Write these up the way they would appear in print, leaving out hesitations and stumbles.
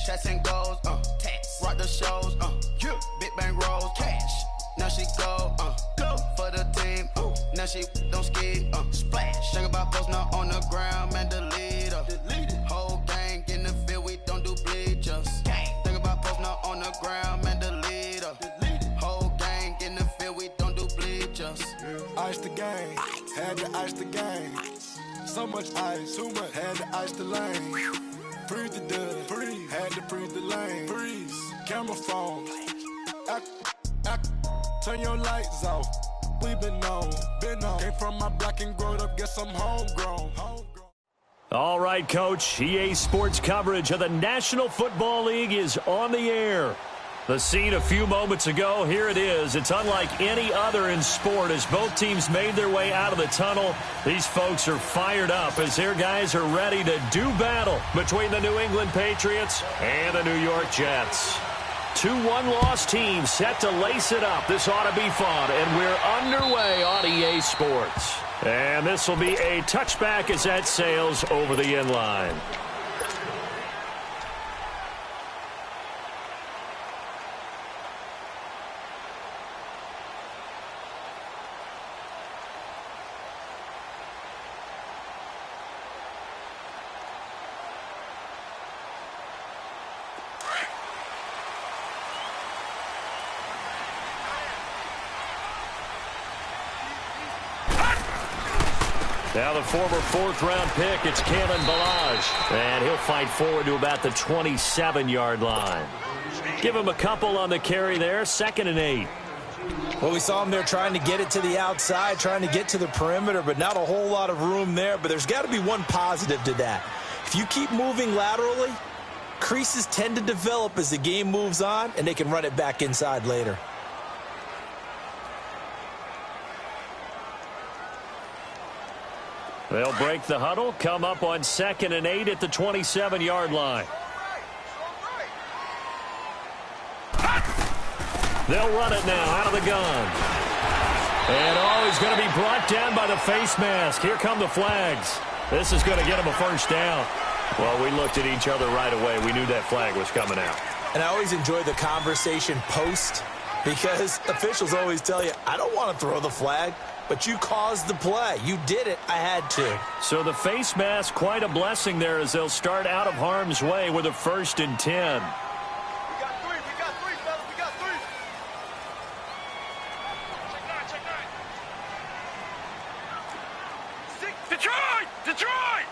Shots and goals, tax. Rock the shows, yeah. Big bang rolls, cash. Now she go for the team, now she don't ski, splash. Think about post now on the ground, man, delete her. Whole gang in the field, we don't do bleachers. Think about post now on the ground, man, delete her. Whole gang in the field, we don't do bleachers. Ice the game, had to ice the game. So much ice, too much, had to ice the lane. Freeze the dud, freeze, had to freeze the lane. Freeze, camera phone. Turn your lights off. We been on. Came from my block and growed up. Guess I'm homegrown. All right, Coach. EA Sports coverage of the National Football League is on the air. The scene a few moments ago, here it is. It's unlike any other in sport as both teams made their way out of the tunnel. These folks are fired up as their guys are ready to do battle between the New England Patriots and the New York Jets. Two one-loss teams set to lace it up. This ought to be fun, and we're underway on EA Sports. And this will be a touchback as that sails over the end line. Now the former fourth-round pick, it's Kalen Ballage. And he'll fight forward to about the 27-yard line. Give him a couple on the carry there, 2nd and 8. Well, we saw him there trying to get it to the outside, trying to get to the perimeter, but not a whole lot of room there. But there's got to be one positive to that. If you keep moving laterally, creases tend to develop as the game moves on, and they can run it back inside later. They'll break the huddle, come up on 2nd and 8 at the 27-yard line. They'll run it now out of the gun. And he's going to be brought down by the face mask. Here come the flags. This is going to get him a first down. Well, we looked at each other right away. We knew that flag was coming out. And I always enjoy the conversation post because officials always tell you, I don't want to throw the flag. But you caused the play. You did it. I had to. So the face mask, quite a blessing there as they'll start out of harm's way with a 1st and 10. We got three, fellas. We got three. Check 9. Detroit!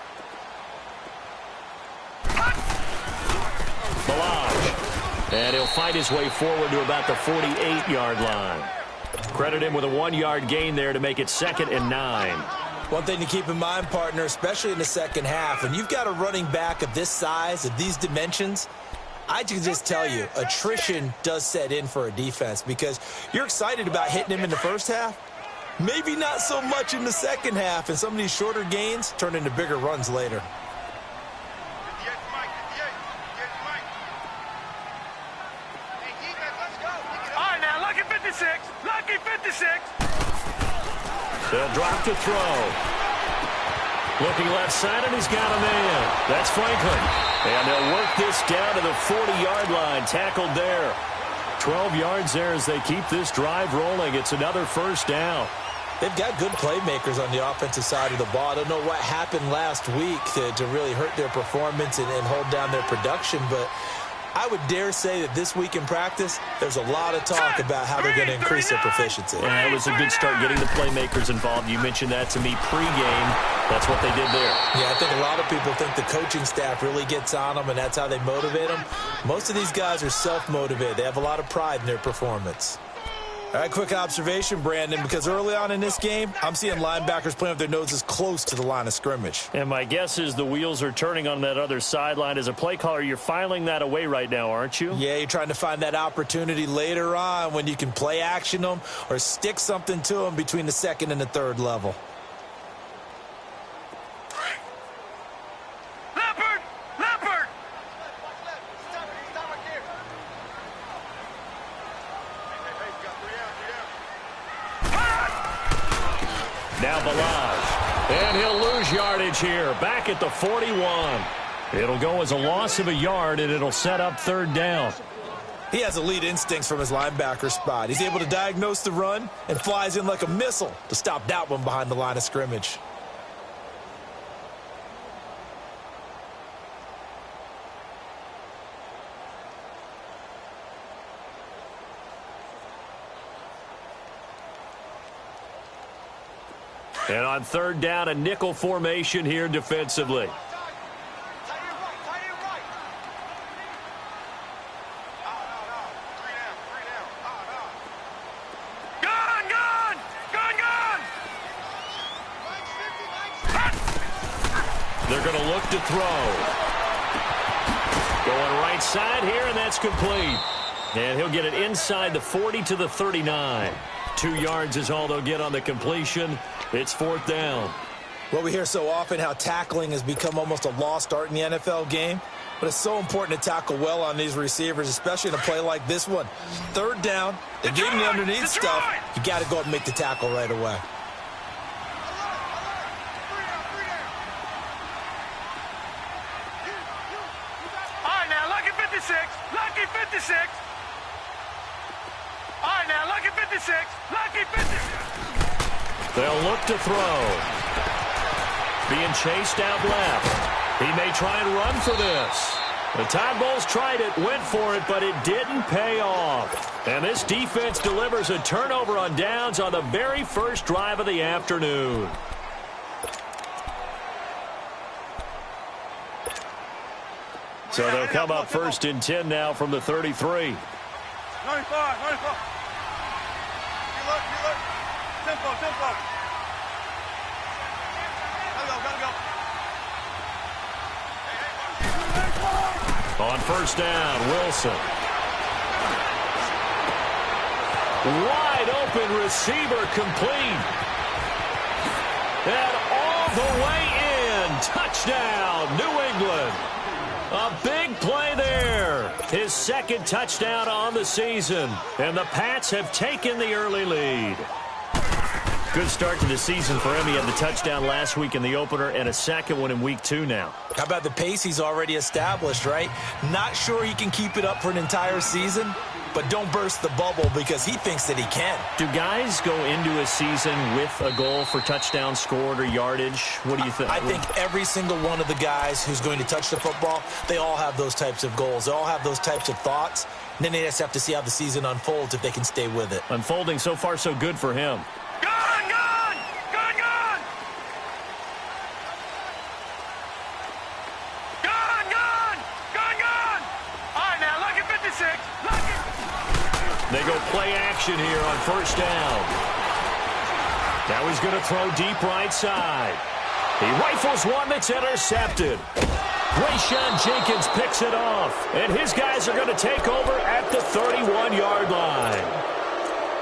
Ballage. And he'll fight his way forward to about the 48-yard line. Credit him with a 1-yard gain there to make it 2nd and 9. One thing to keep in mind, partner, especially in the second half, when you've got a running back of this size, of these dimensions, I can just tell you, attrition does set in for a defense because you're excited about hitting him in the first half. Maybe not so much in the second half, and some of these shorter gains turn into bigger runs later. Lucky 56. They'll drop to throw. Looking left side, and he's got a man. That's Franklin. And they'll work this down to the 40-yard line. Tackled there. 12 yards there as they keep this drive rolling. It's another first down. They've got good playmakers on the offensive side of the ball. I don't know what happened last week to really hurt their performance and hold down their production, but I would dare say that this week in practice, there's a lot of talk about how they're going to increase their proficiency. Yeah, it was a good start getting the playmakers involved. You mentioned that to me pregame. That's what they did there. Yeah, I think a lot of people think the coaching staff really gets on them, and that's how they motivate them. Most of these guys are self-motivated. They have a lot of pride in their performance. All right, quick observation, Brandon, because early on in this game, I'm seeing linebackers playing with their noses close to the line of scrimmage. And my guess is the wheels are turning on that other sideline. As a play caller, you're filing that away right now, aren't you? Yeah, you're trying to find that opportunity later on when you can play action them or stick something to them between the 2nd and the 3rd level. Now Ballage. And he'll lose yardage here. Back at the 41. It'll go as a loss of a yard, and it'll set up 3rd down. He has elite instincts from his linebacker spot. He's able to diagnose the run and flies in like a missile to stop that one behind the line of scrimmage. And on 3rd down, a nickel formation here defensively. They're going to look to throw. Going right side here, and that's complete. And he'll get it inside the 40 to the 39. 2 yards is all they'll get on the completion. It's 4th down. Well, we hear so often how tackling has become almost a lost art in the NFL game. But it's so important to tackle well on these receivers, especially in a play like this one. 3rd down, they gave him the underneath stuff. You got to go up and make the tackle right away. Lucky 56. All right, now, lucky 56. Lucky 56. They'll look to throw. Being chased out left. He may try and run for this. The Tide Bulls tried it, went for it, but it didn't pay off. And this defense delivers a turnover on downs on the very first drive of the afternoon. So they'll come up 1st and 10 now from the 33. 95, 95. You look. Tempo. Gotta go. On 1st down, Wilson. Wide open receiver complete. And all the way in. Touchdown, New England. A big play there. His 2nd touchdown on the season. And the Pats have taken the early lead. Good start to the season for him. He had the touchdown last week in the opener and a 2nd one in week 2 now. How about the pace he's already established, right? Not sure he can keep it up for an entire season, but don't burst the bubble because he thinks that he can. Do guys go into a season with a goal for touchdown scored or yardage? What do you think? I think every single one of the guys who's going to touch the football, they all have those types of goals. They all have those types of thoughts. And then they just have to see how the season unfolds if they can stay with it. Unfolding so far so good for him. They go play action here on 1st down. Now he's going to throw deep right side. He rifles one that's intercepted. Rayshawn Jenkins picks it off. And his guys are going to take over at the 31-yard line.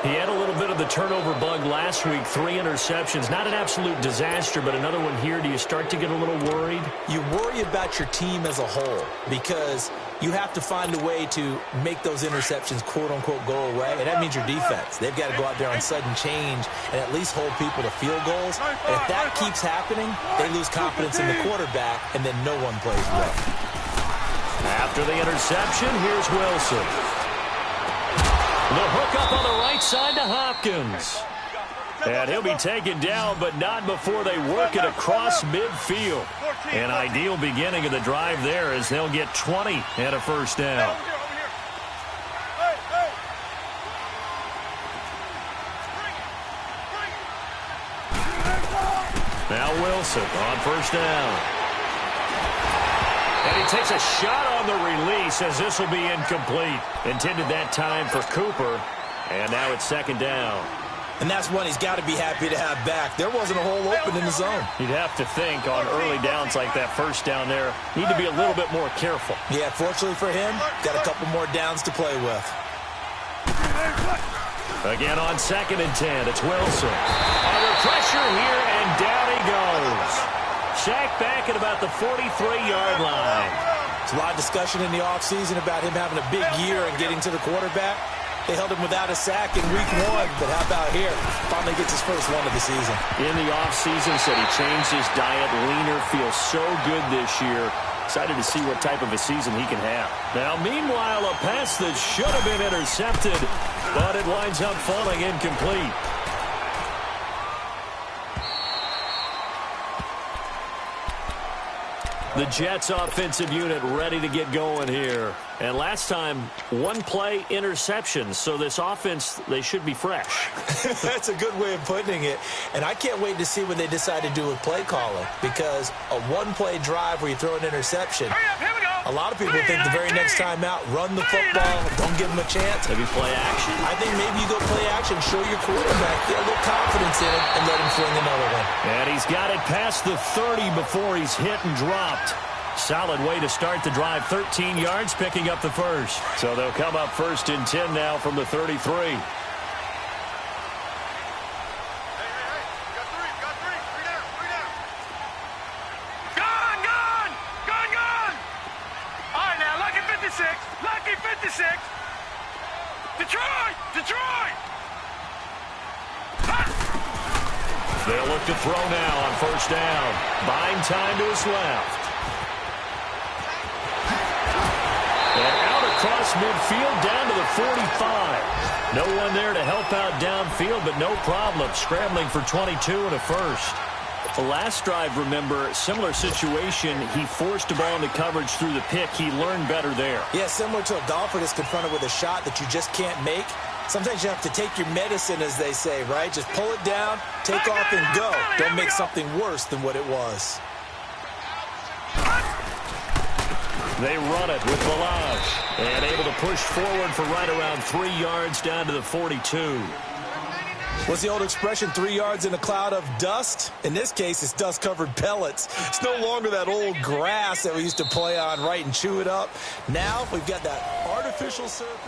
He had a little bit of the turnover bug last week. 3 interceptions. Not an absolute disaster, but another one here. Do you start to get a little worried? You worry about your team as a whole because you have to find a way to make those interceptions, quote-unquote, go away, and that means your defense. They've got to go out there on sudden change and at least hold people to field goals. And if that keeps happening, they lose confidence in the quarterback, and then no one plays well. After the interception, here's Wilson. The hook up on the right side to Hopkins. And he'll be taken down, but not before they work it across midfield. An ideal beginning of the drive there as they'll get 20 and a 1st down. Now Wilson on 1st down. And he takes a shot on the release as this will be incomplete. Intended that time for Cooper. And now it's 2nd down. And that's one he's got to be happy to have back. There wasn't a hole open in the zone. You'd have to think on early downs like that 1st down there, need to be a little bit more careful. Yeah, fortunately for him, got a couple more downs to play with. Again on 2nd and 10, it's Wilson. Under pressure here, and down he goes. Sacked back at about the 43-yard line. There's a lot of discussion in the offseason about him having a big year and getting to the quarterback. They held him without a sack in week 1, but how about here? Finally gets his first one of the season. In the offseason, said he changed his diet, leaner, feels so good this year. Excited to see what type of a season he can have. Now, meanwhile, a pass that should have been intercepted, but it winds up falling incomplete. The Jets offensive unit ready to get going here. And last time, one-play interception. So this offense, they should be fresh. That's a good way of putting it. And I can't wait to see what they decide to do with play calling. Because a one-play drive where you throw an interception, a lot of people think the very next time out, run the football, don't give them a chance. Maybe play action. I think maybe you go play action, show your quarterback, get a little confidence in it, and let him fling another one. And he's got it past the 30 before he's hit and dropped. Solid way to start the drive. 13 yards, picking up the first. So they'll come up first and 10 now from the 33. They'll look to throw now on first down. Buying time to his left. And out across midfield down to the 45. No one there to help out downfield, but no problem. Scrambling for 22 and a first. The last drive, remember, similar situation. He forced a ball into coverage through the pick. He learned better there. Yeah, similar to a golfer that's confronted with a shot that you just can't make. Sometimes you have to take your medicine, as they say, right? Just pull it down, take off, and go. Don't make something worse than what it was. They run it with Balaj. And able to push forward for right around 3 yards down to the 42. What's the old expression, 3 yards in a cloud of dust? In this case, it's dust-covered pellets. It's no longer that old grass that we used to play on, right, and chew it up. Now we've got that artificial surface.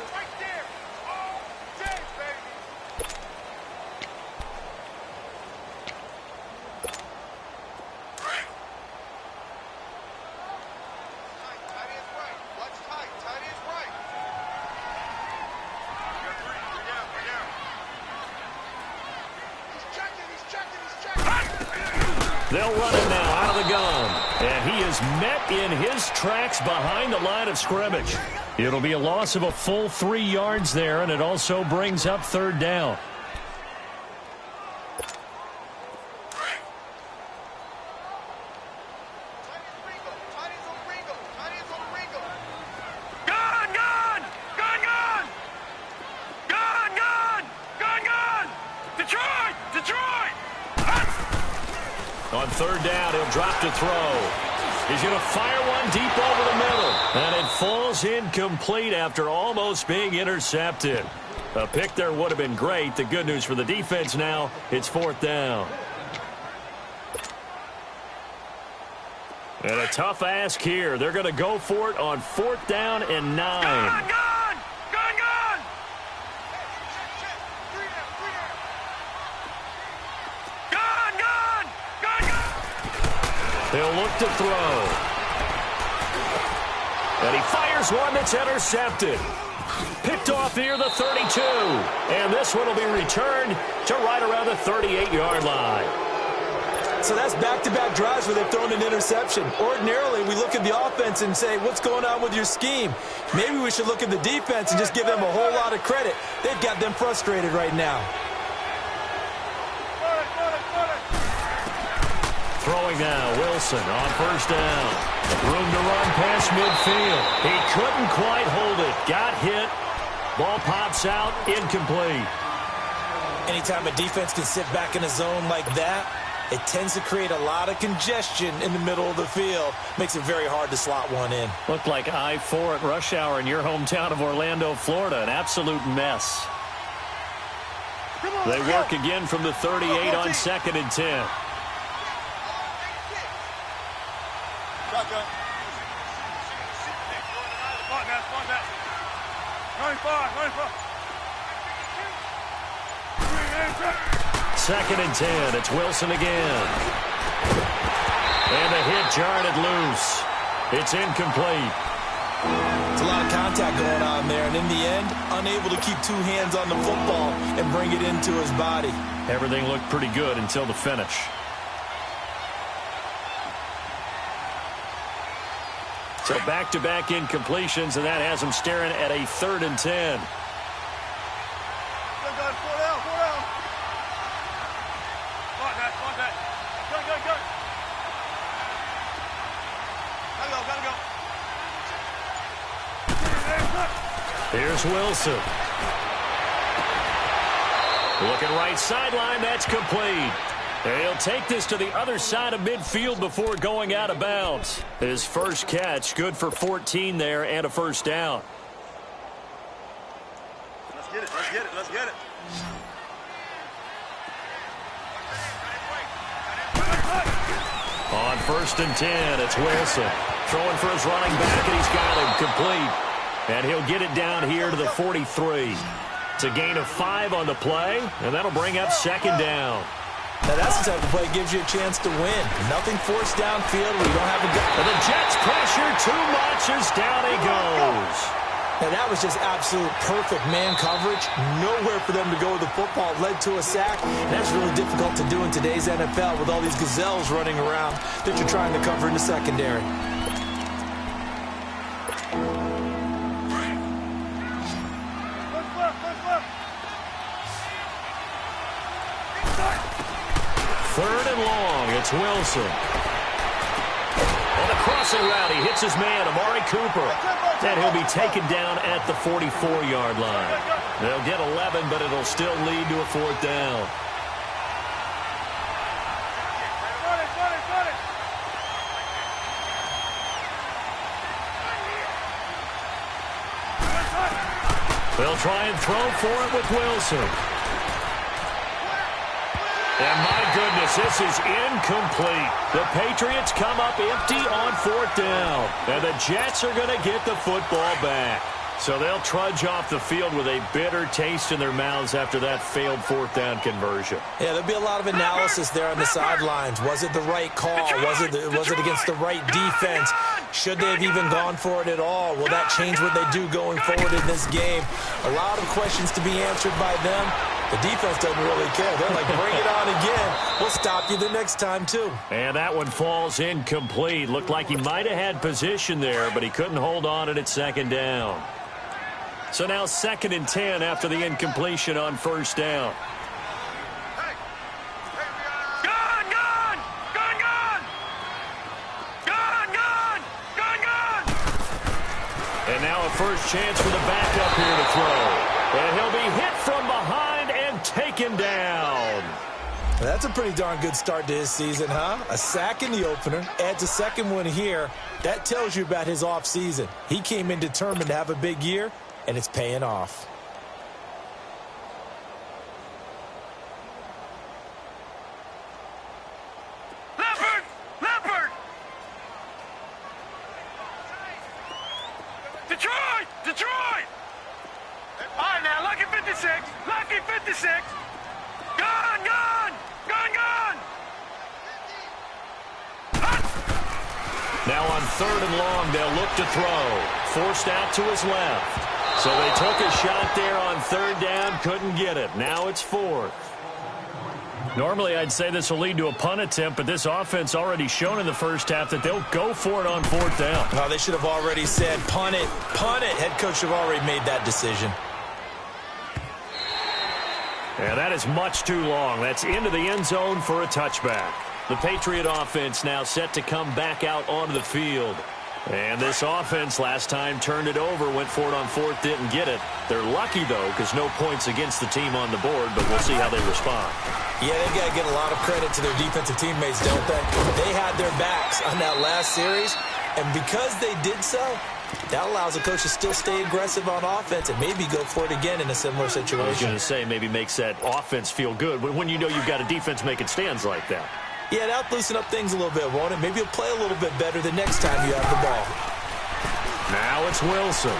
They'll run it now out of the gun. And he is met in his tracks behind the line of scrimmage. It'll be a loss of a full 3 yards there, and it also brings up third down. On third down, he'll drop to throw. He's going to fire one deep over the middle. And it falls incomplete after almost being intercepted. A pick there would have been great. The good news for the defense now, it's fourth down. And a tough ask here. They're going to go for it on fourth down and 9. He'll look to throw. And he fires one that's intercepted. Picked off near the 32. And this one will be returned to right around the 38-yard line. So that's back-to-back drives where they've thrown an interception. Ordinarily, we look at the offense and say, what's going on with your scheme? Maybe we should look at the defense and just give them a whole lot of credit. They've got them frustrated right now. Throwing now, Wilson on first down. Room to run past midfield. He couldn't quite hold it. Got hit. Ball pops out, incomplete. Anytime a defense can sit back in a zone like that, it tends to create a lot of congestion in the middle of the field. Makes it very hard to slot one in. Looked like I-4 at rush hour in your hometown of Orlando, Florida. An absolute mess. They work again from the 38 on second and 10. Second and 10. It's Wilson again. And the hit jarred it loose. It's incomplete. It's a lot of contact going on there, and in the end, unable to keep two hands on the football and bring it into his body. Everything looked pretty good until the finish. So back-to-back incompletions, and that has them staring at a 3rd and 10. Here's Wilson. Looking right sideline, that's complete. He'll take this to the other side of midfield before going out of bounds. His first catch, good for 14 there and a first down. Let's get it, let's get it, let's get it. On 1st and 10, it's Wilson. Throwing for his running back, and he's got him complete. And he'll get it down here to the 43. It's a gain of 5 on the play, and that'll bring up 2nd down. Now, that's the type of play that gives you a chance to win. Nothing forced downfield where you don't have a guy. And the Jets pressure too much as down he goes. And that was just absolute perfect man coverage. Nowhere for them to go with the football. Led to a sack. And that's really difficult to do in today's NFL with all these gazelles running around that you're trying to cover in the secondary. Third and long, it's Wilson. On the crossing route, he hits his man, Amari Cooper. And he'll be taken down at the 44-yard line. They'll get 11, but it'll still lead to a 4th down. They'll try and throw for it with Wilson. And my goodness, this is incomplete. The Patriots come up empty on 4th down. And the Jets are going to get the football back. So they'll trudge off the field with a bitter taste in their mouths after that failed 4th down conversion. Yeah, there'll be a lot of analysis there on the sidelines. Was it the right call? Was it against the right defense? Should they have even gone for it at all? Will that change what they do going forward in this game? A lot of questions to be answered by them. The defense doesn't really care. They're like, bring it on again. We'll stop you the next time, too. And that one falls incomplete. Looked like he might have had position there, but he couldn't hold on it at 2nd down. So now 2nd and 10 after the incompletion on 1st down. And now a first chance for the backup here to throw. And he'll be hit from behind and taken down. That's a pretty darn good start to his season, huh? A sack in the opener, adds a 2nd one here. That tells you about his offseason. He came in determined to have a big year, and it's paying off. Leopard! Detroit! All right, now, lucky 56. Gone! Now on 3rd and long, they'll look to throw. Forced out to his left. So they took a shot there on 3rd down, couldn't get it. Now it's 4th. Normally, I'd say this will lead to a punt attempt, but this offense already shown in the first half that they'll go for it on 4th down. Oh, they should have already said, punt it. Head coach should have already made that decision. Yeah, that is much too long. That's into the end zone for a touchback. The Patriot offense now set to come back out onto the field. And this offense last time turned it over, went for it on 4th, didn't get it. They're lucky, though, because no points against the team on the board, but we'll see how they respond. Yeah, they've got to get a lot of credit to their defensive teammates, don't they? They had their backs on that last series, and because they did so, that allows the coach to still stay aggressive on offense and maybe go for it again in a similar situation. I was going to say maybe makes that offense feel good when you know you've got a defense making stands like that. Yeah, that'll loosen up things a little bit, won't it? Maybe you'll play a little bit better the next time you have the ball. Now it's Wilson.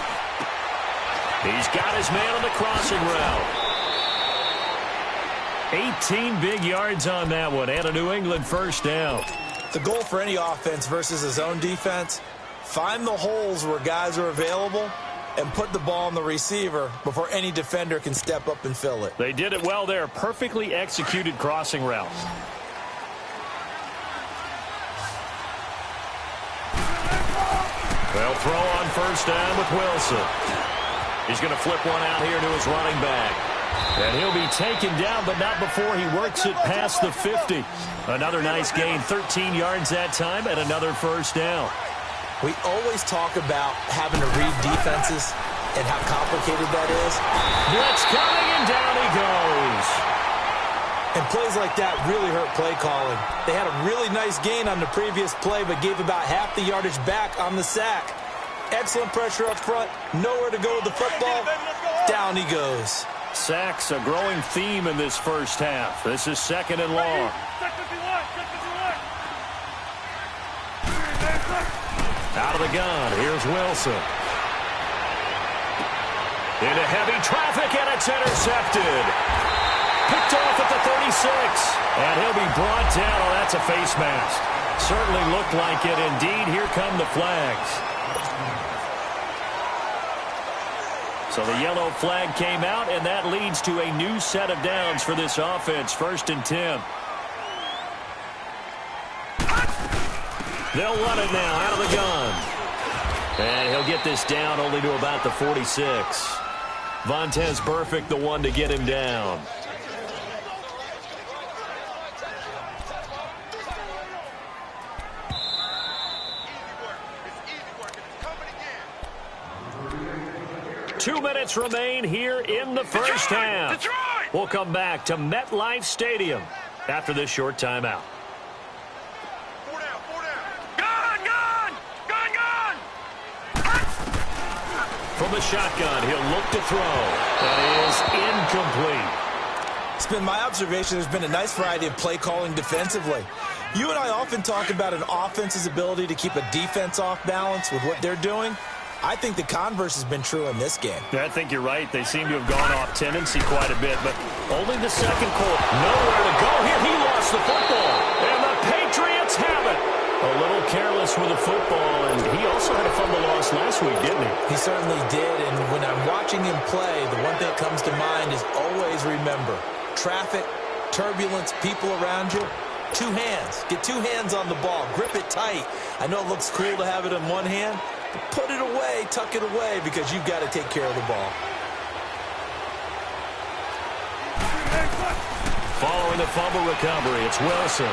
He's got his man on the crossing route. 18 big yards on that one and a New England first down. The goal for any offense versus his own defense, find the holes where guys are available and put the ball on the receiver before any defender can step up and fill it. They did it well there. Perfectly executed crossing route. They'll throw on first down with Wilson. He's going to flip one out here to his running back. And he'll be taken down, but not before he works it past the 50. Another nice gain, 13 yards that time, and another first down. We always talk about having to read defenses and how complicated that is. Blitz coming, and down he goes. And plays like that really hurt play calling. They had a really nice gain on the previous play, but gave about half the yardage back on the sack. Excellent pressure up front, nowhere to go with the football. Down he goes. Sacks, a growing theme in this first half. This is second and long. Out of the gun, here's Wilson. Into heavy traffic, and it's intercepted. Picked off at the 36. And he'll be brought down. Oh, that's a face mask. Certainly looked like it. Indeed, here come the flags. So the yellow flag came out, and that leads to a new set of downs for this offense. 1st and 10. They'll run it now out of the gun. And he'll get this down only to about the 46. Vontaze Burfict, the one to get him down. Two minutes remain here in the first half. Detroit! We'll come back to MetLife Stadium after this short timeout. From the shotgun, he'll look to throw. That is incomplete. It's been my observation there's been a nice variety of play calling defensively. You and I often talk about an offense's ability to keep a defense off balance with what they're doing. I think the converse has been true in this game. I think you're right. They seem to have gone off tendency quite a bit, but only the second quarter. Nowhere to go here. He lost the football, and the Patriots have it. A little careless with the football, and he also had a fumble loss last week, didn't he? He certainly did, and when I'm watching him play, the one thing that comes to mind is always remember, traffic, turbulence, people around you, two hands. Get two hands on the ball. Grip it tight. I know it looks cool to have it in one hand, but put it away, tuck it away, because you've got to take care of the ball. Following the fumble recovery, it's Wilson.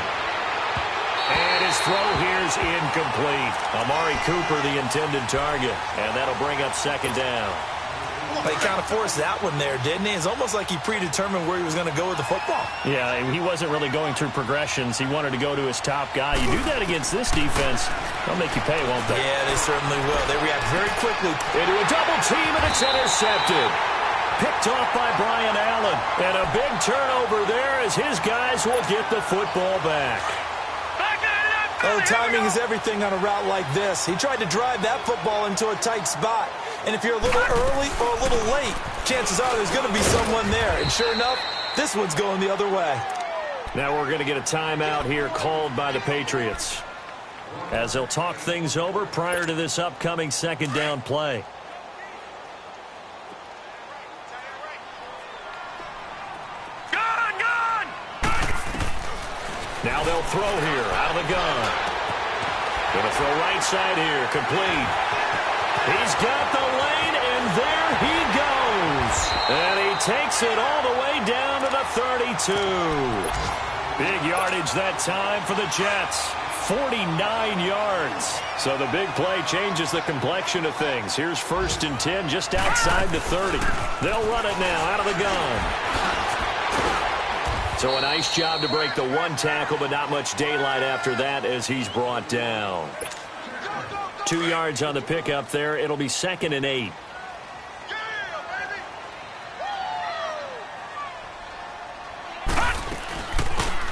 And his throw here's incomplete. Amari Cooper, the intended target. And that'll bring up second down. He kind of forced that one there, didn't he? It's almost like he predetermined where he was going to go with the football. Yeah, he wasn't really going through progressions. He wanted to go to his top guy. You do that against this defense, they'll make you pay, won't they? Yeah, they certainly will. They react very quickly. Into a double team, and it's intercepted. Picked off by Brian Allen. And a big turnover there as his guys will get the football back. Oh, timing is everything on a route like this. He tried to drive that football into a tight spot. And if you're a little early or a little late, chances are there's going to be someone there. And sure enough, this one's going the other way. Now we're going to get a timeout here called by the Patriots, as they'll talk things over prior to this upcoming second down play. Now they'll throw here out of the gun. Going to throw right side here, complete. He's got the lane, and there he goes. And he takes it all the way down to the 32. Big yardage that time for the Jets. 49 yards. So the big play changes the complexion of things. Here's 1st and 10 just outside the 30. They'll run it now out of the gun. So a nice job to break the one tackle, but not much daylight after that as he's brought down. 2 yards on the pickup there. It'll be 2nd and 8.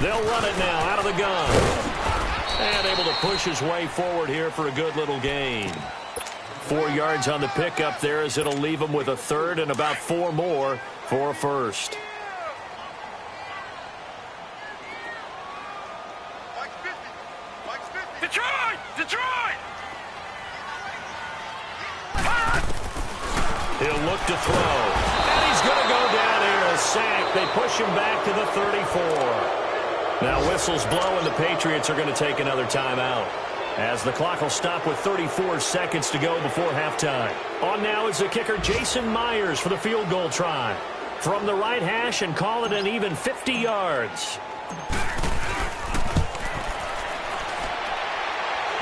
They'll run it now out of the gun. And able to push his way forward here for a good little gain. 4 yards on the pickup there as it'll leave him with a third and about 4 more for a first. Detroit! Detroit! He'll look to throw. And he's going to go down here. A sack. They push him back to the 34. Now whistles blow, and the Patriots are going to take another timeout. as the clock will stop with 34 seconds to go before halftime. On now is the kicker Jason Myers for the field goal try. From the right hash and call it an even 50 yards.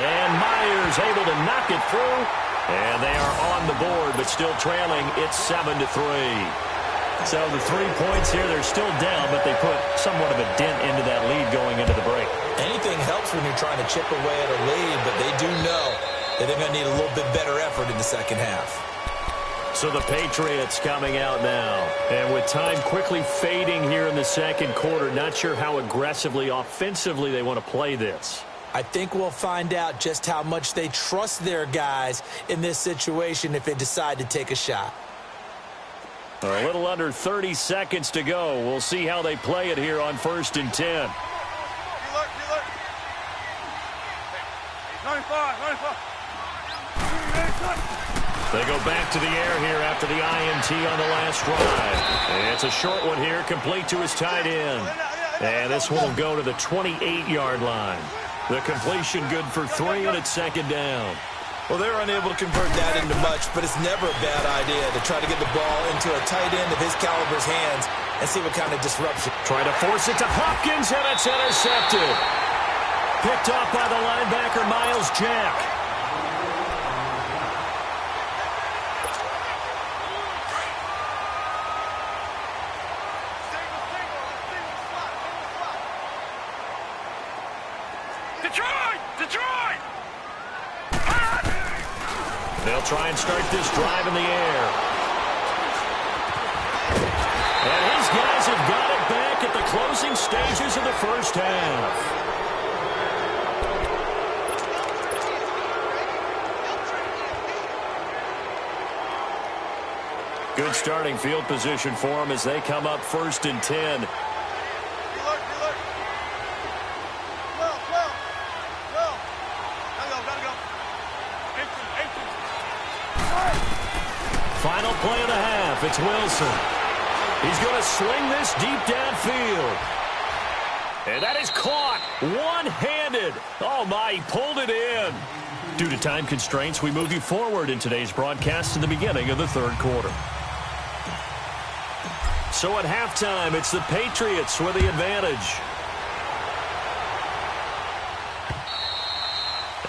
And Myers able to knock it through. And they are on the board, but still trailing. It's 7-3. So the 3 points here, they're still down, but they put somewhat of a dent into that lead going into the break. Anything helps when you're trying to chip away at a lead, but they do know that they're going to need a little bit better effort in the second half. So the Patriots coming out now. And with time quickly fading here in the second quarter, not sure how aggressively, offensively they want to play this. I think we'll find out just how much they trust their guys in this situation if they decide to take a shot. A little under 30 seconds to go. We'll see how they play it here on 1st and 10. 95. They go back to the air here after the INT on the last drive. And it's a short one here, complete to his tight end. And this one will go to the 28-yard line. The completion good for 3, and it's 2nd down. Well, they were unable to convert that into much, but it's never a bad idea to try to get the ball into a tight end of his caliber's hands and see what kind of disruption. Try to force it to Hopkins, and it's intercepted. Picked off by the linebacker, Miles Jack. Detroit! They'll try and start this drive in the air. And his guys have got it back at the closing stages of the first half. Good starting field position for them as they come up 1st and 10. Final play of the half. It's Wilson. He's going to sling this deep downfield. And that is caught one-handed. Oh, my, he pulled it in. Due to time constraints, we move you forward in today's broadcast to the beginning of the 3rd quarter. So at halftime, it's the Patriots with the advantage.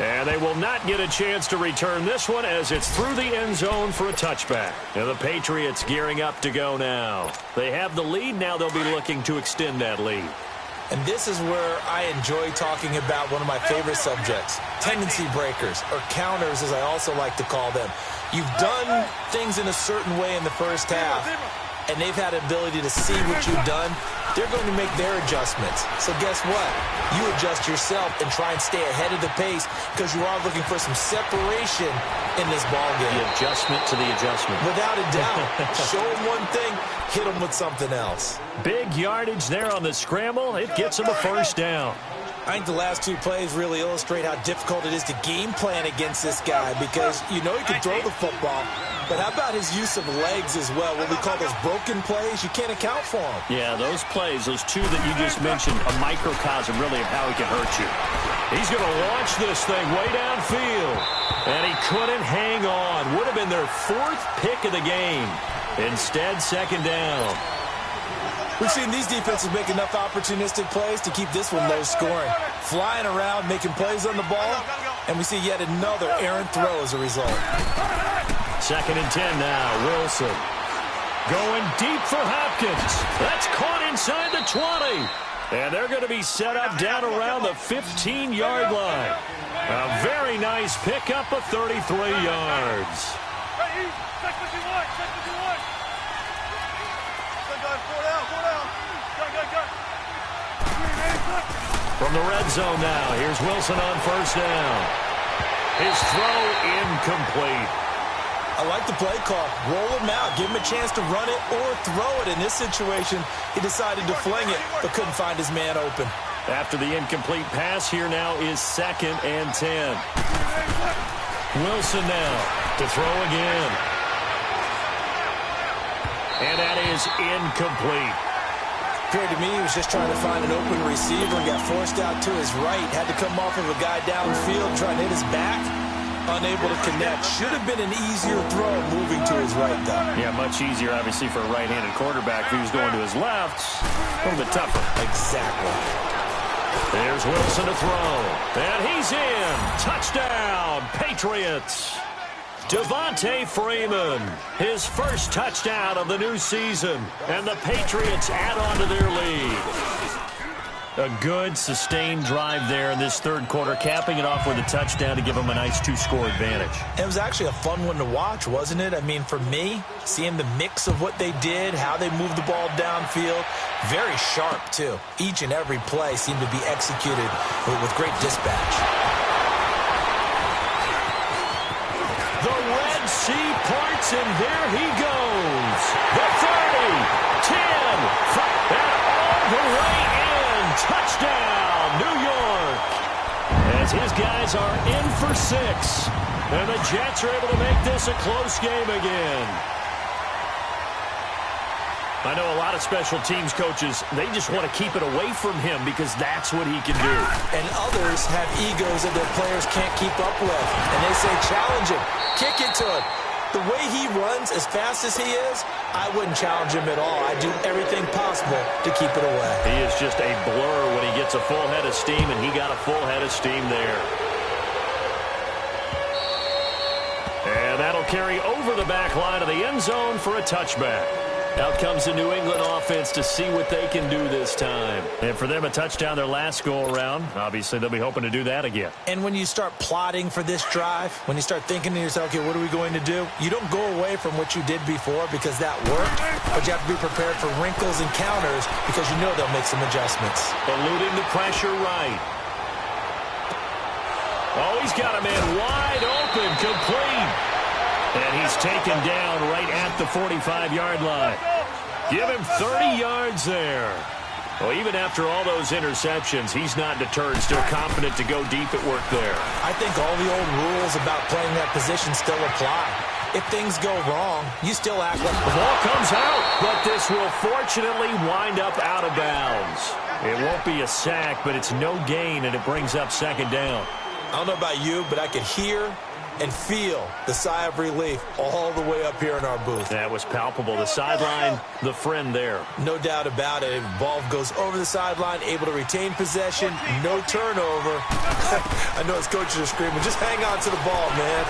And they will not get a chance to return this one as it's through the end zone for a touchback. And the Patriots gearing up to go now. They have the lead. Now they'll be looking to extend that lead. And this is where I enjoy talking about one of my favorite subjects, tendency breakers, or counters as I also like to call them. You've done things in a certain way in the first half, and they've had the ability to see what you've done. They're going to make their adjustments. So guess what? You adjust yourself and try and stay ahead of the pace because you are looking for some separation in this ballgame. The adjustment to the adjustment. Without a doubt. Show them one thing, hit them with something else. Big yardage there on the scramble. It gets them a first down. I think the last 2 plays really illustrate how difficult it is to game plan against this guy because you know he can throw the football, but how about his use of legs as well? What we call those broken plays, you can't account for them. Yeah, those plays, those 2 that you just mentioned, a microcosm really of how he can hurt you. He's going to launch this thing way downfield, and he couldn't hang on. Would have been their 4th pick of the game. Instead, 2nd down. We've seen these defenses make enough opportunistic plays to keep this one low scoring. Flying around, making plays on the ball, and we see yet another errant throw as a result. 2nd and 10 now, Wilson. Going deep for Hopkins. That's caught inside the 20. And they're going to be set up down around the 15-yard line. A very nice pickup of 33 yards. From the red zone now, here's Wilson on 1st down. His throw incomplete. I like the play call. Roll him out. Give him a chance to run it or throw it. In this situation, he decided to fling it, but couldn't find his man open. After the incomplete pass, here now is 2nd and 10. Wilson now to throw again. And that is incomplete. appeared to me he was just trying to find an open receiver and got forced out to his right. Had to come off of a guy downfield trying to hit his back. Unable to connect. Should have been an easier throw moving to his right, though. Yeah, much easier, obviously, for a right-handed quarterback. If he was going to his left, a little bit tougher. Exactly. There's Wilson to throw. And he's in. Touchdown, Patriots. Devontae Freeman, his first touchdown of the new season. And the Patriots add on to their lead. A good, sustained drive there in this third quarter, capping it off with a touchdown to give them a nice two-score advantage. It was actually a fun one to watch, wasn't it? I mean, for me, seeing the mix of what they did, how they moved the ball downfield, very sharp, too. Each and every play seemed to be executed with great dispatch. The Red Sea parts, and there he goes. The 30, 10, 5, and all the way in. Touchdown, New York. As his guys are in for 6. And the Jets are able to make this a close game again. I know a lot of special teams coaches, they just want to keep it away from him because that's what he can do. And others have egos that their players can't keep up with. And they say, challenge him, kick it to him. The way he runs as fast as he is, I wouldn't challenge him at all. I'd do everything possible to keep it away. He is just a blur when he gets a full head of steam, and he got a full head of steam there. And that'll carry over the back line of the end zone for a touchback. Out comes the New England offense to see what they can do this time. And for them, a touchdown their last go-around. Obviously, they'll be hoping to do that again. And when you start plotting for this drive, when you start thinking to yourself, okay, what are we going to do? You don't go away from what you did before because that worked, but you have to be prepared for wrinkles and counters because you know they'll make some adjustments. Eluding the pressure right. Oh, he's got a man wide open, complete. And he's taken down right at the 45-yard line. Give him 30 yards there. Well, even after all those interceptions, he's not deterred, still confident to go deep at work there. I think all the old rules about playing that position still apply. If things go wrong, you still act like the ball comes out, but this will fortunately wind up out of bounds. It won't be a sack, but it's no gain, and it brings up second down. I don't know about you, but I could hear and feel the sigh of relief all the way up here in our booth. That was palpable. The sideline, the friend there. No doubt about it. Ball goes over the sideline, able to retain possession, no turnover. I know his coaches are screaming, just hang on to the ball, man.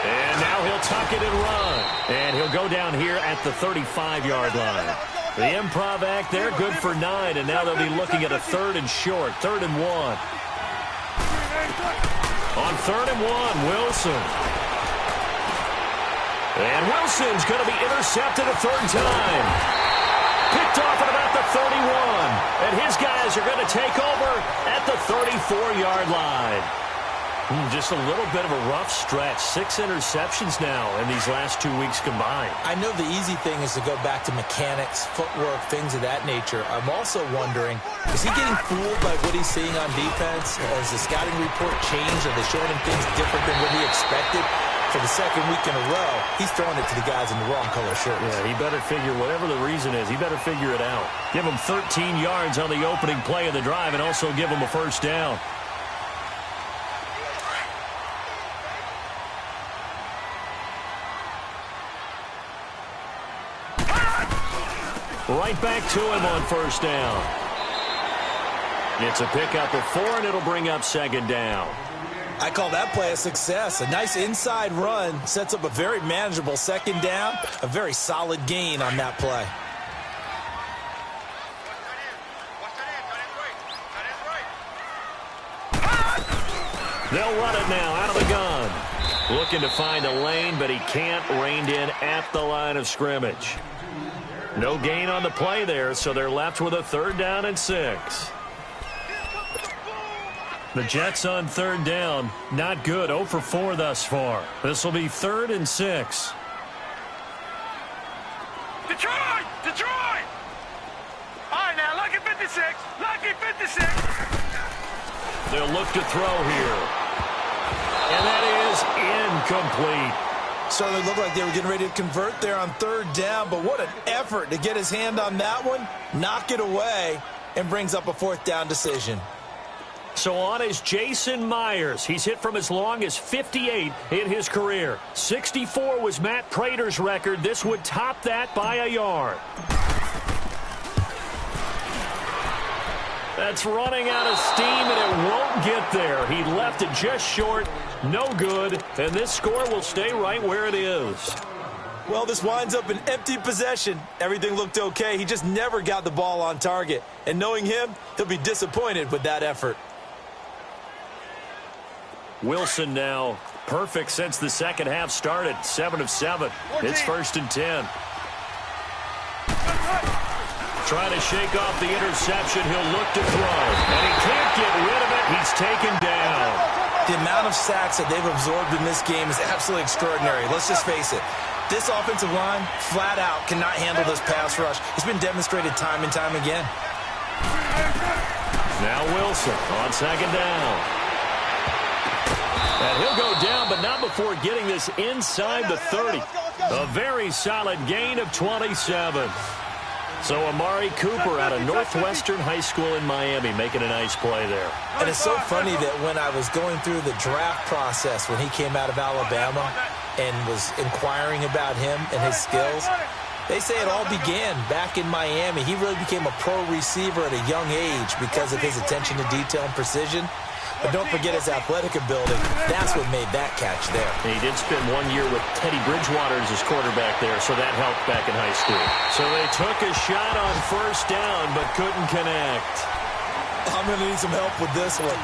And now he'll tuck it and run. And he'll go down here at the 35-yard line. The improv act there, good for 9, and now they'll be looking at a 3rd and short, 3rd and 1. On 3rd and 1, Wilson. And Wilson's going to be intercepted a 3rd time. Picked off at about the 31. And his guys are going to take over at the 34-yard line. Just a little bit of a rough stretch. 6 interceptions now in these last 2 weeks combined. I know the easy thing is to go back to mechanics, footwork, things of that nature. I'm also wondering, is he getting fooled by what he's seeing on defense? Has the scouting report changed? Are they showing him things different than what he expected? For the second week in a row, he's throwing it to the guys in the wrong color shirts. Yeah, he better figure, whatever the reason is, he better figure it out. Give him 13 yards on the opening play of the drive and also give him a first down. Right back to him on first down. It's a pickup of 4, and it'll bring up second down. I call that play a success. A nice inside run sets up a very manageable second down. A very solid gain on that play. They'll run it now out of the gun. Looking to find a lane, but he can't. Reined in at the line of scrimmage. No gain on the play there, so they're left with a 3rd down and 6. The Jets on 3rd down, not good. 0 for 4 thus far. This will be 3rd and 6. Detroit! Detroit! All right, now, lucky 56. Lucky 56. They'll look to throw here. And that is incomplete. Certainly looked like they were getting ready to convert there on third down, but what an effort to get his hand on that one, knock it away, and brings up a fourth down decision. So on is Jason Myers. He's hit from as long as 58 in his career. 64 was Matt Prater's record. This would top that by a yard. That's running out of steam, and it won't get there. He left it just short. No good, and this score will stay right where it is. Well, this winds up an empty possession. Everything looked okay. He just never got the ball on target. And knowing him, he'll be disappointed with that effort. Wilson now perfect since the second half started. 7 of 7. It's 1st and 10. Trying to shake off the interception. He'll look to throw. And he can't get rid of it. He's taken down. The amount of sacks that they've absorbed in this game is absolutely extraordinary. Let's just face it. This offensive line, flat out, cannot handle this pass rush. It's been demonstrated time and time again. Now Wilson on second down. And he'll go down, but not before getting this inside the 30. A very solid gain of 27. So Amari Cooper out of Northwestern High School in Miami making a nice play there. And it's so funny that when I was going through the draft process when he came out of Alabama and was inquiring about him and his skills, they say it all began back in Miami. He really became a pro receiver at a young age because of his attention to detail and precision. But don't forget his athletic ability. That's what made that catch there. And he did spend 1 year with Teddy Bridgewater as his quarterback there, so that helped back in high school. So they took a shot on first down, but couldn't connect. I'm going to need some help with this one.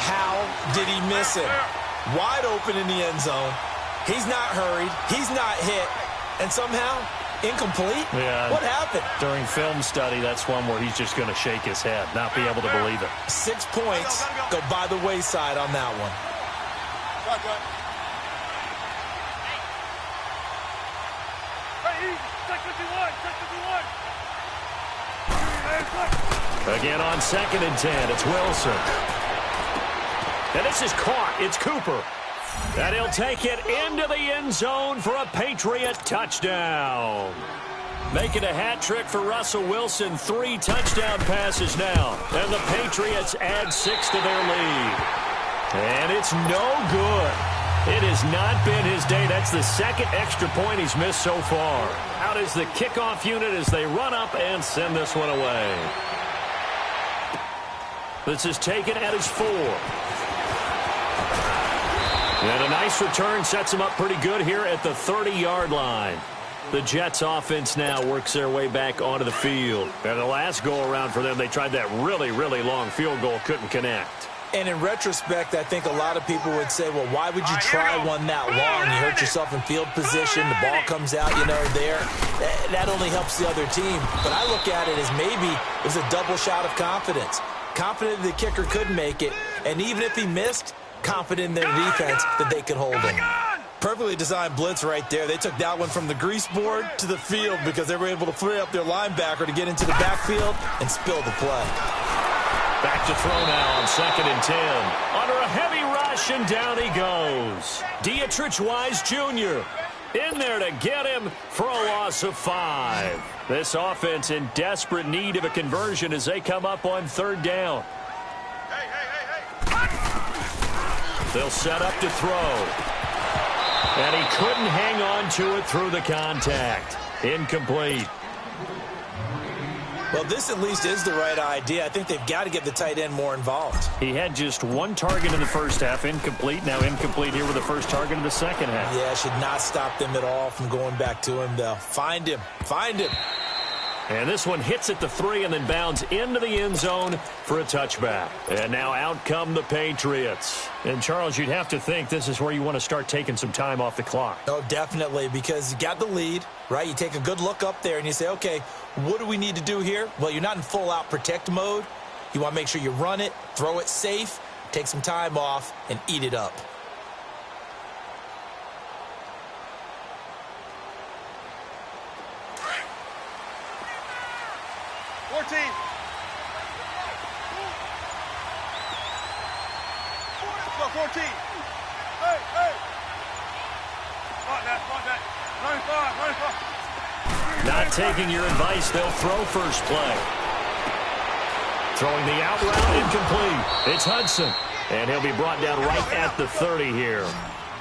How did he miss it? Wide open in the end zone. He's not hurried. He's not hit. And somehow, incomplete? Yeah. What happened? During film study, that's one where he's just going to shake his head, not be able to believe it. 6 points go by the wayside on that one. Again on 2nd and 10, it's Wilson. And this is caught. It's Cooper. And he'll take it into the end zone for a Patriot touchdown. Making a hat trick for Russell Wilson. 3 touchdown passes now. And the Patriots add 6 to their lead. And it's no good. It has not been his day. That's the second extra point he's missed so far. Out is the kickoff unit as they run up and send this one away. This is taken at his 4. And a nice return sets him up pretty good here at the 30-yard line. The Jets offense now works their way back onto the field. And the last go-around for them, they tried that really, really long field goal, couldn't connect. And in retrospect, I think a lot of people would say, well, why would you try one that long? You hurt yourself in field position. The ball comes out, there. That only helps the other team. But I look at it as maybe it was a double shot of confidence. Confident the kicker could make it. And even if he missed, confident in their defense that they could hold him. Perfectly designed blitz right there. They took that one from the grease board to the field because they were able to free up their linebacker to get into the backfield and spill the play. Back to throw now on 2nd and 10. Under a heavy rush, and down he goes. Dietrich Wise Jr. in there to get him for a loss of 5. This offense in desperate need of a conversion as they come up on 3rd down. They'll set up to throw. And he couldn't hang on to it through the contact. Incomplete. Well, this at least is the right idea. I think they've got to get the tight end more involved. He had just 1 target in the first half. Incomplete. Now incomplete here with the first target in the second half. Yeah, should not stop them at all from going back to him, though. Find him. Find him. And this one hits at the 3 and then bounds into the end zone for a touchback. And now out come the Patriots. And, Charles, you'd have to think this is where you want to start taking some time off the clock. Oh, definitely, because you got the lead, right? You take a good look up there and you say, okay, what do we need to do here? Well, you're not in full-out protect mode. You want to make sure you run it, throw it safe, take some time off, and eat it up. Not taking your advice, they'll throw first play. Throwing the out route, incomplete. It's Hudson, and he'll be brought down right at the 30 here.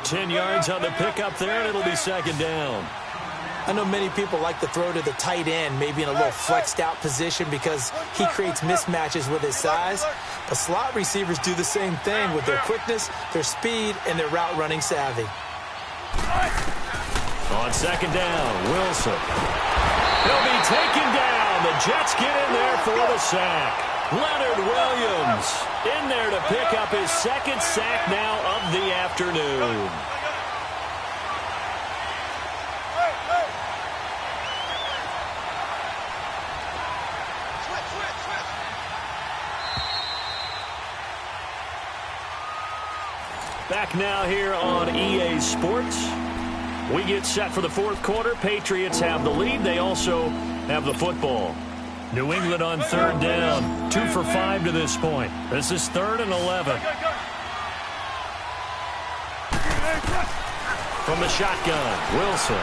10 yards on the pickup there, and it'll be second down. I know many people like to throw to the tight end, maybe in a little flexed out position because he creates mismatches with his size. But slot receivers do the same thing with their quickness, their speed, and their route running savvy. On second down, Wilson. He'll be taken down. The Jets get in there for the sack. Leonard Williams in there to pick up his second sack now of the afternoon. Back now here on EA Sports. We get set for the fourth quarter. Patriots have the lead. They also have the football. New England on third down. 2 for 5 to this point. This is 3rd and 11. From the shotgun, Wilson.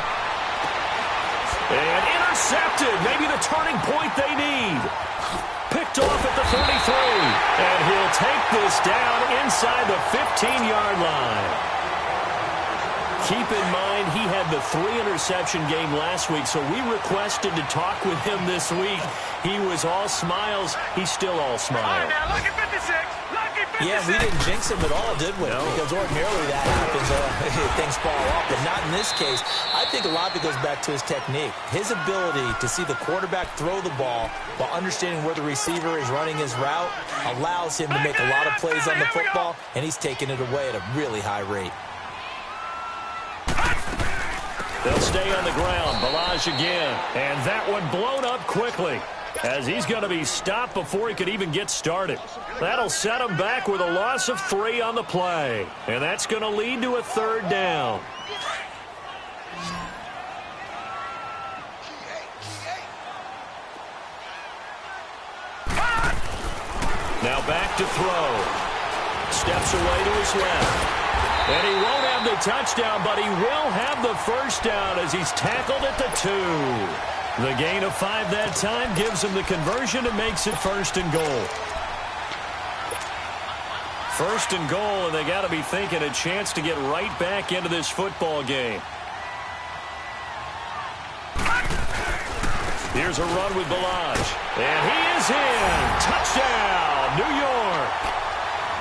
And intercepted. Maybe the turning point they need. Picked off at the 33. And he'll take this down inside the 15-yard line. Keep in mind, he had the 3-interception game last week, so we requested to talk with him this week. He was all smiles. He's still all smiles. Now, lucky 56. Lucky 56. Yeah, we didn't jinx him at all, did we? No. Because ordinarily that happens. Things fall off, but not in this case. I think a lot of it goes back to his technique. His ability to see the quarterback throw the ball while understanding where the receiver is running his route allows him to make a lot of plays on the football, and he's taking it away at a really high rate. They'll stay on the ground. Balaj again. And that one blown up quickly as he's going to be stopped before he could even get started. That'll set him back with a loss of 3 on the play. And that's going to lead to a 3rd down. Now back to throw. Steps away to his left. And he won't have the touchdown, but he will have the first down as he's tackled at the 2. The gain of 5 that time gives him the conversion and makes it 1st and goal. 1st and goal, and they got to be thinking a chance to get right back into this football game. Here's a run with Balaj. And he is in. Touchdown, New York.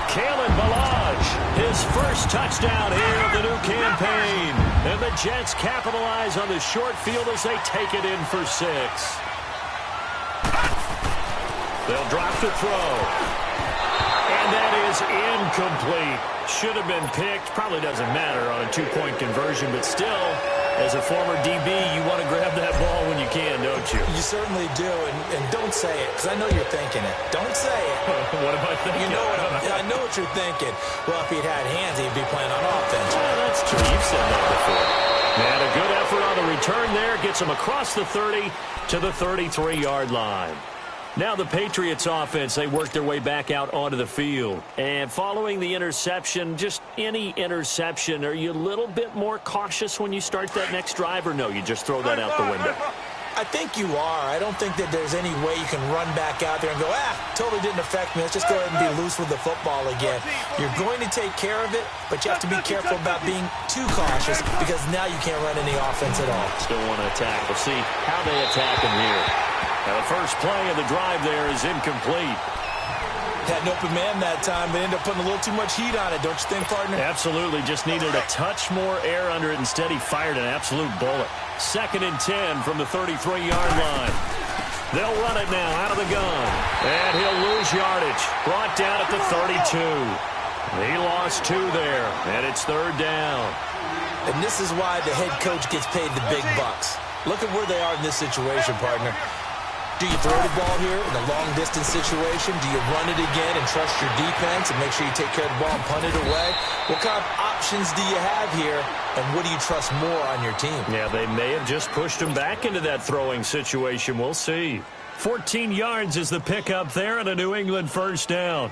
Kalen Balaj, his first touchdown here of the new campaign. And the Jets capitalize on the short field as they take it in for 6. They'll drop to throw. And that is incomplete. Should have been picked. Probably doesn't matter on a 2-point conversion, but still, as a former DB, you want to grab that ball when you can, don't you? You certainly do, and don't say it, because I know you're thinking it. Don't say it. What am I thinking? You know I know what you're thinking. Well, if he'd had hands, he'd be playing on offense. Well, that's true. You've said that before. And a good effort on the return there. Gets him across the 30 to the 33-yard line. Now the Patriots offense, they work their way back out onto the field. And following the interception, just any interception, are you a little bit more cautious when you start that next drive, or no, you just throw that out the window? I think you are. I don't think that there's any way you can run back out there and go, totally didn't affect me. Let's just go ahead and be loose with the football again. You're going to take care of it, but you have to be careful about being too cautious because now you can't run any offense at all. Still want to attack. We'll see how they attack him here. Now the first play of the drive there is incomplete. Had an open man that time, but ended up putting a little too much heat on it, don't you think, partner? Absolutely. Just needed a touch more air under it. Instead, he fired an absolute bullet. 2nd and 10 from the 33-yard line. They'll run it now out of the gun. And he'll lose yardage. Brought down at the 32. He lost 2 there, and it's 3rd down. And this is why the head coach gets paid the big bucks. Look at where they are in this situation, partner. Do you throw the ball here in a long-distance situation? Do you run it again and trust your defense and make sure you take care of the ball and punt it away? What kind of options do you have here, and what do you trust more on your team? Yeah, they may have just pushed him back into that throwing situation. We'll see. 14 yards is the pickup there, and a New England first down.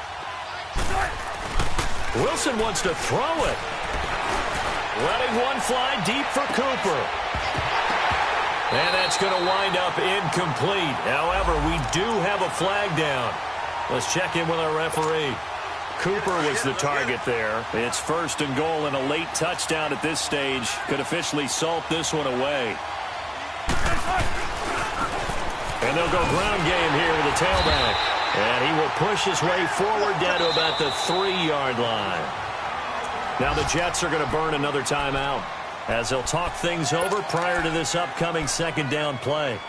Wilson wants to throw it. Letting one fly deep for Cooper. And that's going to wind up incomplete. However, we do have a flag down. Let's check in with our referee. Cooper was the target there. It's 1st and goal, and a late touchdown at this stage could officially salt this one away. And they'll go ground game here with the tailback. And he will push his way forward down to about the 3-yard line. Now the Jets are going to burn another timeout as they'll talk things over prior to this upcoming 2nd down play.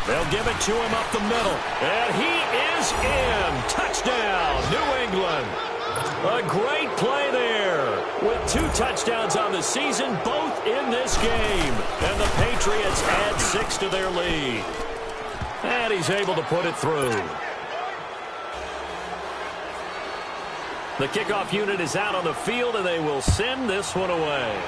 They'll give it to him up the middle. And he is in. Touchdown, New England. A great play there. With 2 touchdowns on the season, both in this game. And the Patriots add 6 to their lead. And he's able to put it through. The kickoff unit is out on the field, and they will send this one away.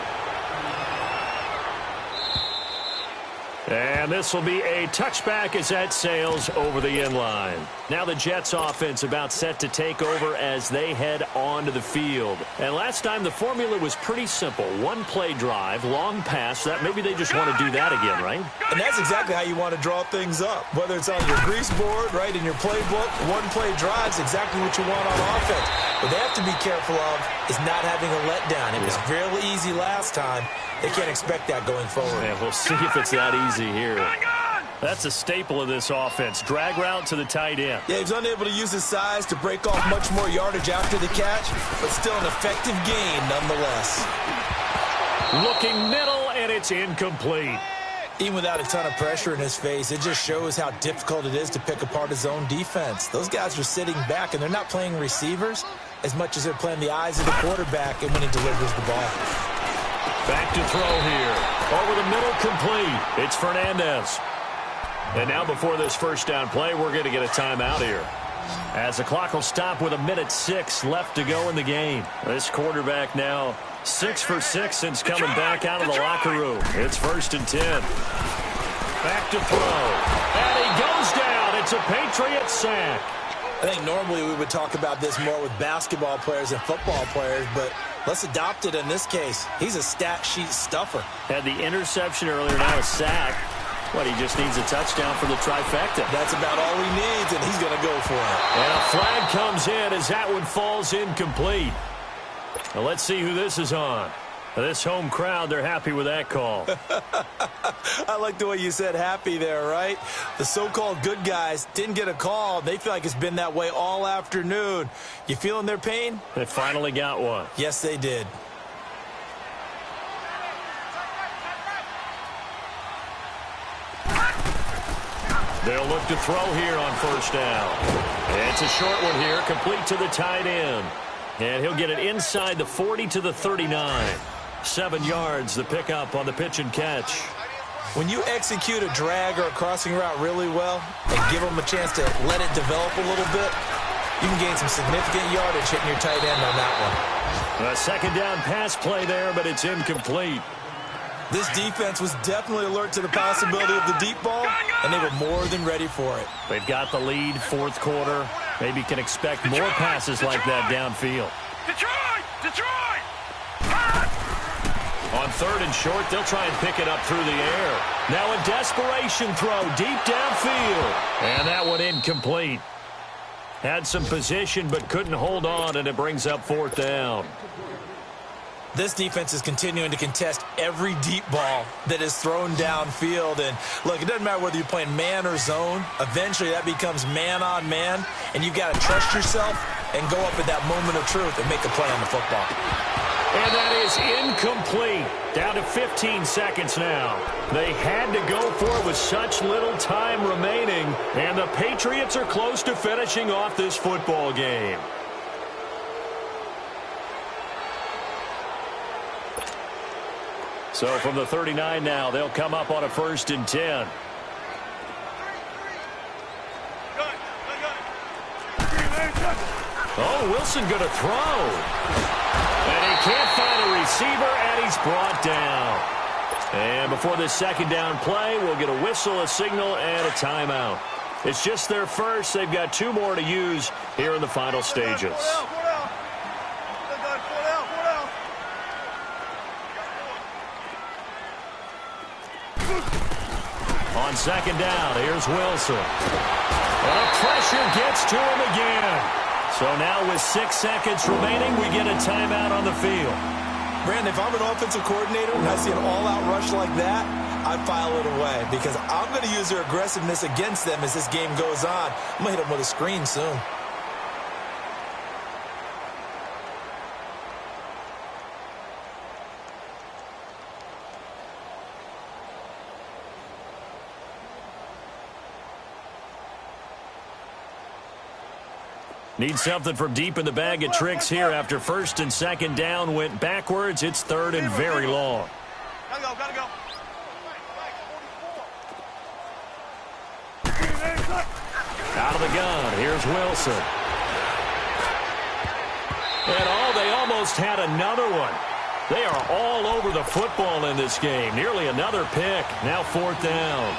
And this will be a touchback as that sails over the end line. Now the Jets offense about set to take over as they head onto the field. And last time the formula was pretty simple. 1-play drive, long pass. That maybe they just want to do that again, right? And that's exactly how you want to draw things up. Whether it's on your grease board, right, in your playbook, 1-play drive's exactly what you want on offense. What they have to be careful of is not having a letdown. It was real easy last time. They can't expect that going forward. Yeah, we'll see if it's that easy here. That's a staple of this offense. Drag route to the tight end. Yeah, he's unable to use his size to break off much more yardage after the catch, but still an effective gain nonetheless. Looking middle, and it's incomplete. Even without a ton of pressure in his face, it just shows how difficult it is to pick apart his own defense. Those guys are sitting back, and they're not playing receivers as much as they're playing the eyes of the quarterback and when he delivers the ball. Back to throw here. Over the middle, complete. It's Fernandez. And now before this 1st down play, we're going to get a timeout here. As the clock will stop with 1:06 left to go in the game. This quarterback now 6 for 6 since coming back out of the locker room. It's 1st and 10. Back to throw. And he goes down. It's a Patriot sack. I think normally we would talk about this more with basketball players and football players, but let's adopt it in this case. He's a stat sheet stuffer. Had the interception earlier, now a sack. What, he just needs a touchdown for the trifecta. That's about all he needs, and he's going to go for it. And a flag comes in as that one falls incomplete. Now let's see who this is on. This home crowd, they're happy with that call. I like the way you said happy there, right? The so-called good guys didn't get a call. They feel like it's been that way all afternoon. You feeling their pain? They finally got one. Yes, they did. They'll look to throw here on 1st down. It's a short one here, complete to the tight end. And he'll get it inside the 40 to the 39. 7 yards, the pickup on the pitch and catch. When you execute a drag or a crossing route really well and give them a chance to let it develop a little bit, you can gain some significant yardage hitting your tight end on that one. A 2nd down pass play there, but it's incomplete. This defense was definitely alert to the possibility of the deep ball, and they were more than ready for it. They've got the lead, 4th quarter. Maybe can expect more passes like that downfield. Detroit! On 3rd and short, they'll try and pick it up through the air. Now a desperation throw deep downfield. And that one incomplete. Had some position but couldn't hold on, and it brings up 4th down. This defense is continuing to contest every deep ball that is thrown downfield. And, look, it doesn't matter whether you're playing man or zone. Eventually, that becomes man on man, and you've got to trust yourself and go up at that moment of truth and make a play on the football. And that is incomplete. Down to 15 seconds now. They had to go for it with such little time remaining, and the Patriots are close to finishing off this football game. So from the 39 now, they'll come up on a 1st and 10. Oh, Wilson going to throw. And he can't find a receiver, and he's brought down. And before this second down play, we'll get a whistle, a signal, and a timeout. It's just their first. They've got 2 more to use here in the final stages. On second down, here's Wilson. And pressure gets to him again. So now with 6 seconds remaining, we get a timeout on the field. Brandon, if I'm an offensive coordinator and I see an all-out rush like that, I file it away because I'm going to use their aggressiveness against them as this game goes on. I'm going to hit them with a screen soon. Need something from deep in the bag of tricks here after first and second down went backwards. It's third and very long. Gotta go. Out of the gun, here's Wilson. And they almost had another one. They are all over the football in this game. Nearly another pick. Now 4th down.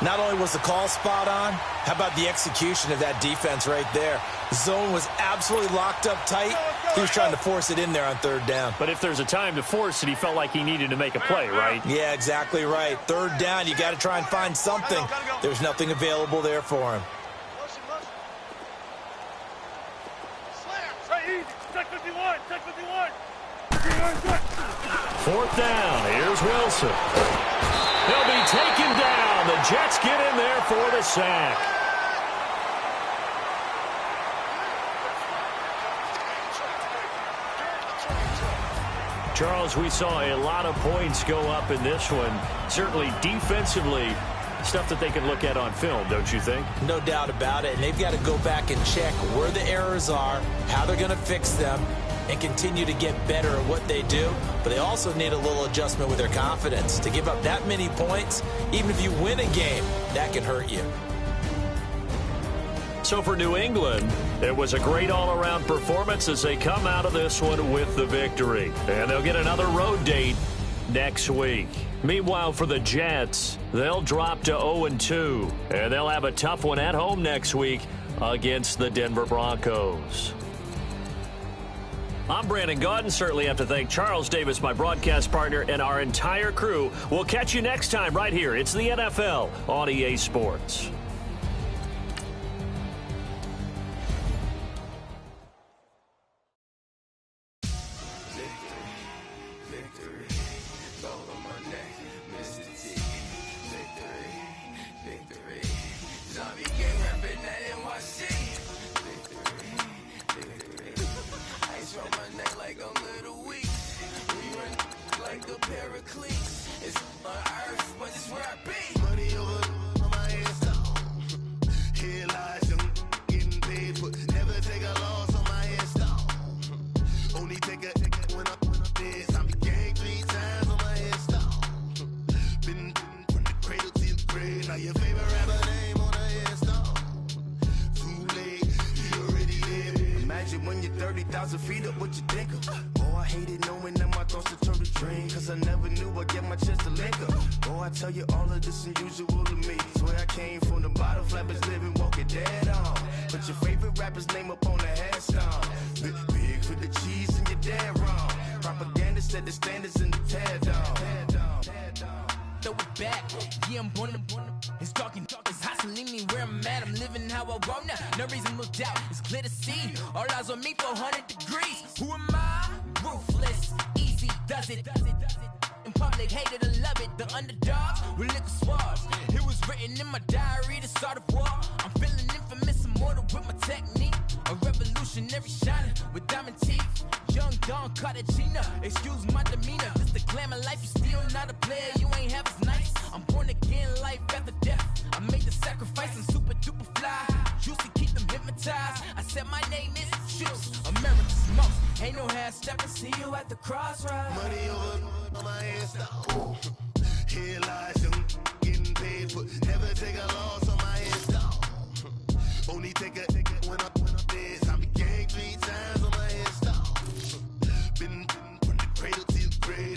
Not only was the call spot on, how about the execution of that defense right there? The zone was absolutely locked up tight. He was trying to force it in there on 3rd down. But if there's a time to force it, he felt like he needed to make a play, right? Yeah, exactly right. 3rd down, you got to try and find something. There's nothing available there for him. Check 51. 4th down, here's Wilson. He'll be taken down. The Jets get in there for the sack. Charles, we saw a lot of points go up in this one. Certainly defensively, stuff that they can look at on film, don't you think? No doubt about it. And they've got to go back and check where the errors are, how they're going to fix them, and continue to get better at what they do. But they also need a little adjustment with their confidence. To give up that many points, even if you win a game, that can hurt you. So for New England, it was a great all-around performance as they come out of this one with the victory. And they'll get another road date next week. Meanwhile, for the Jets, they'll drop to 0-2. And they'll have a tough one at home next week against the Denver Broncos. I'm Brandon Gaudin. Certainly have to thank Charles Davis, my broadcast partner, and our entire crew. We'll catch you next time right here. It's the NFL on EA Sports.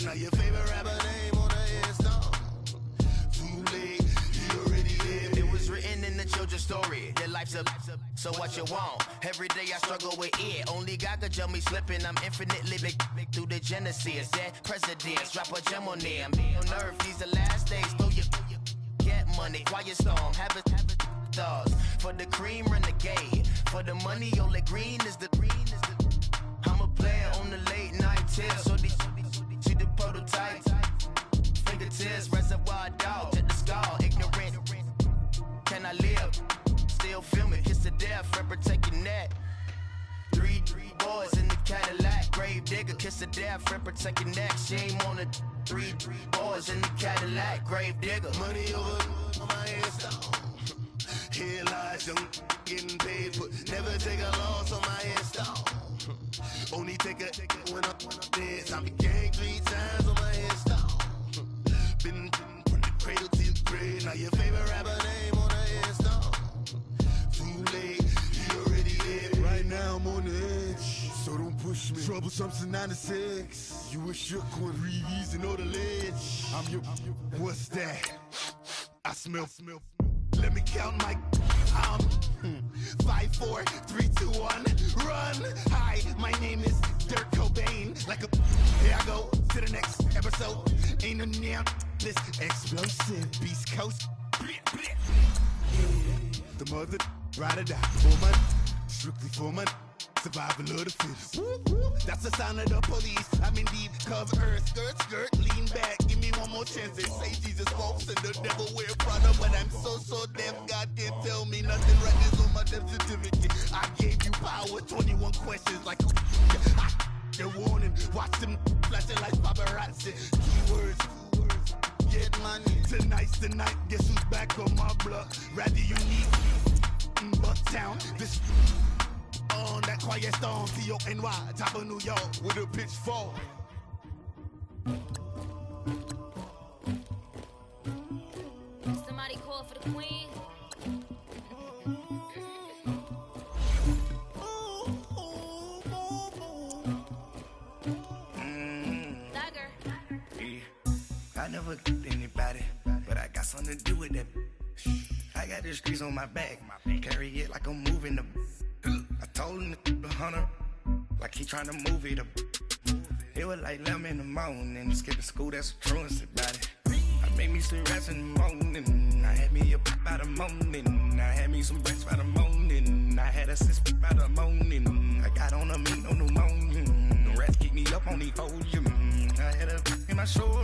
Now your favorite rapper name on the headstone. Too late, he already dead. It was written in the children's story. Your life's a so what you want? Every day I struggle with it. Only God could tell me slipping. I'm infinitely big through the genesis. Dead presidents, drop a gem on them. On earth, these the last days. Throw your get money, quiet storm. Have it stars. For the cream, renegade. For the money, only green is the I'm a player on the late night tips. So these see the prototype. Fingertips, reservoir dog. Check the skull, ignorant. Can I live? Still film it, kiss to death, friend protect your neck. Three boys in the Cadillac, grave digger, kiss to death, friend protect your neck. Shame on the three boys in the Cadillac, grave digger. Money over on my headstone. Headlines, young getting paid, but never take a loss on my headstone. Only take a when I'm dead. I be gang 3 times on my headstone. Been from the cradle to the grave. Now your favorite rapper name on the headstone. Too late, he already dead. Right now I'm on the edge, so don't push me. Troublesome since 96. You a shook one, breeze and know the ledge. I'm your, what's that? I smell. Let me count my 5, 4, 3, 2, 1, run. Hi, my name is Dirk Cobain. Like a here I go to the next episode. Ain't no damn this explosive Beast Coast. The mother ride or die for my strictly for my survival of the fittest. That's the sound of the police. I'm in deep cover earth, skirt, lean back. Give me one more chance. They say Jesus walks and the devil wear Prada, but I'm so deaf. God can't tell me nothing. Right is on my death certificate. I gave you power. 21 questions like the warning. Watch them flashing like paparazzi. Keywords. Get money. Tonight's the night. Guess who's back on my block? Rather unique. Bucktown. This. On that quiet storm, T-O-N-Y, top of New York, with a pitchfork. Somebody call for the queen. Dagger. Yeah. I never anybody, but I got something to do with that. I got the streets on my back, carry it like I'm moving the. I told him the hunter, like he trying to move it up. It was like 11 in the morning, skipping school, that's a truancy about it. I made me some rest in the morning, I had me a pop by the morning, I had me some breaks by the morning, I had a sis by the morning, I got on a meat on the morning, the rats kicked me up on the podium, I had a in my shoulder.